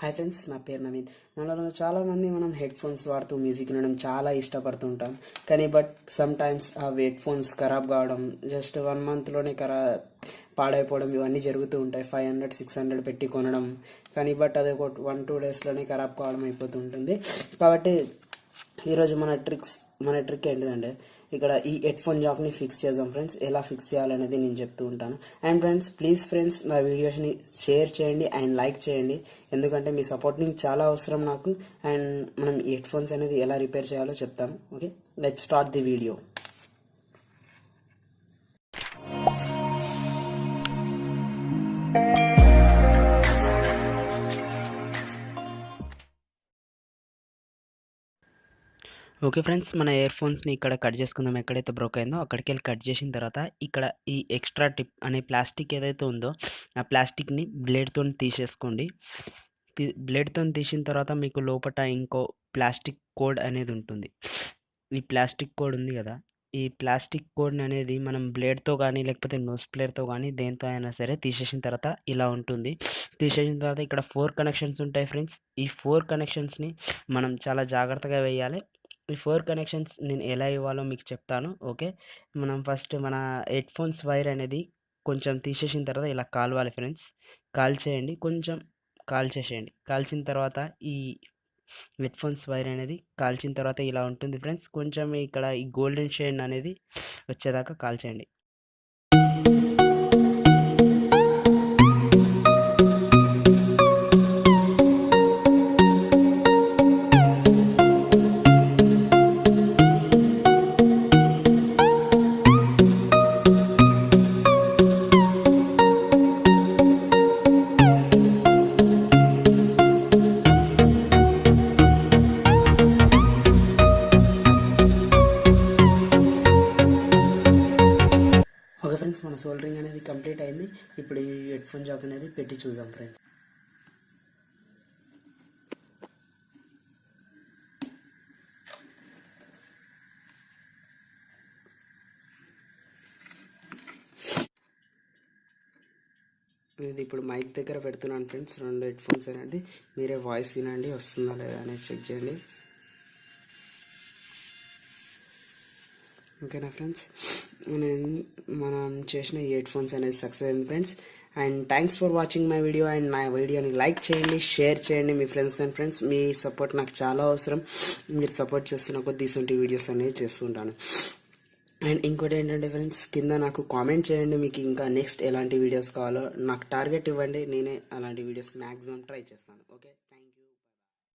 Hi friends, నా పేరు నవీన్. మనలో చాలామంది మనం హెడ్ ఫోన్స్ వాడుతూ మ్యూజిక్ వినడం చాలా ఇష్టపడుతూ ఉంటాం. కానీ సమ్ టైమ్స్ ఆ హెడ్ ఫోన్స్ ఖరాబ్ కావడం, జస్ట్ 1 మంత్లోనే పాడైపోవడం ఇవన్నీ జరుగుతూ ఉంటాయి. 500-600 పెట్టి కొనడం, కానీ అది ఒక 1-2 డేస్లోనే ఖరాబ్ కావడం అయిపోతూ ఉంటుంది. కాబట్టి ఈరోజు మన ట్రిక్ ఏంటిదంటే, ఇక్కడ ఈ హెడ్ ఫోన్ జాక్ని ఫిక్స్ చేద్దాం ఫ్రెండ్స్. ఎలా ఫిక్స్ చేయాలనేది నేను చెప్తూ ఉంటాను. అండ్ ఫ్రెండ్స్, ప్లీజ్ ఫ్రెండ్స్, నా వీడియోస్ని షేర్ చేయండి అండ్ లైక్ చేయండి. ఎందుకంటే మీ సపోర్టింగ్ చాలా అవసరం నాకు. అండ్ మనం ఈ హెడ్ ఫోన్స్ అనేది ఎలా రిపేర్ చేయాలో చెప్తాను. Okay, let's start the video. Okay friends, మన ఇయర్ ఫోన్స్ని ఇక్కడ కట్ చేసుకుందాం. ఎక్కడైతే బ్రోక్ అయిందో అక్కడికి వెళ్ళి కట్ చేసిన తర్వాత ఇక్కడ ఈ ఎక్స్ట్రా టిప్ అనే ప్లాస్టిక్ ఏదైతే ఉందో ఆ ప్లాస్టిక్ని బ్లేడ్తో తీసేసుకోండి. బ్లేడ్తో తీసిన తర్వాత మీకు లోపల ఇంకో ప్లాస్టిక్ కోడ్ అనేది ఉంటుంది. ఈ ప్లాస్టిక్ కోడ్ ఉంది కదా, ఈ ప్లాస్టిక్ కోడ్ అనేది మనం బ్లేడ్తో కానీ లేకపోతే నోస్ ప్లేర్తో కానీ దేంతో అయినా సరే తీసేసిన తర్వాత ఇలా ఉంటుంది. తీసేసిన తర్వాత ఇక్కడ 4 కనెక్షన్స్ ఉంటాయి ఫ్రెండ్స్. ఈ 4 కనెక్షన్స్ని మనం చాలా జాగ్రత్తగా వేయాలి. ఈ 4 కనెక్షన్స్ నేను ఎలా ఇవ్వాలో మీకు చెప్తాను. ఓకే, మనం ఫస్ట్ మన హెడ్ ఫోన్స్ వైర్ అనేది కొంచెం తీసేసిన తర్వాత ఇలా కాలవాలి ఫ్రెండ్స్. కాల్చేయండి, కొంచెం కాల్చేసేయండి. కాల్చిన తర్వాత ఈ హెడ్ ఫోన్స్ వైర్ అనేది కాల్చిన తర్వాత ఇలా ఉంటుంది ఫ్రెండ్స్. కొంచెం ఇక్కడ ఈ గోల్డెన్ షేడ్ అనేది వచ్చేదాకా కాల్చేయండి. ఓకే ఫ్రెండ్స్, మన సోల్డరింగ్ అనేది కంప్లీట్ అయింది. ఇప్పుడు ఈ హెడ్ ఫోన్ జాక్ అనేది పెట్టి చూద్దాం ఫ్రెండ్స్. ఇది ఇప్పుడు మైక్ దగ్గర పెడుతున్నాను ఫ్రెండ్స్. 2 హెడ్ ఫోన్స్ అనేది మీరే వాయిస్ వినండి, వస్తుందా లేదా అనేది చెక్ చేయండి. ఓకేనా ఫ్రెండ్స్, మనం చేసిన ఈ హెడ్ ఫోన్స్ అనేది సక్సెస్ అయింది friends. And thanks for watching my video. And నా వీడియోని లైక్ చేయండి, షేర్ చేయండి మీ ఫ్రెండ్స్ అండ్ ఫ్రెండ్స్. మీ సపోర్ట్ నాకు చాలా అవసరం. మీరు సపోర్ట్ చేస్తున్న కొద్ది ఇటువంటి వీడియోస్ అనేవి చేస్తుంటాను. అండ్ ఇంకోటి ఏంటంటే ఫ్రెండ్స్, కింద నాకు కామెంట్ చేయండి, మీకు ఇంకా నెక్స్ట్ ఎలాంటి వీడియోస్ కావాలో నాకు టార్గెట్ ఇవ్వండి. నేనే అలాంటి వీడియోస్ మ్యాక్సిమం ట్రై చేస్తాను. Okay, thank you.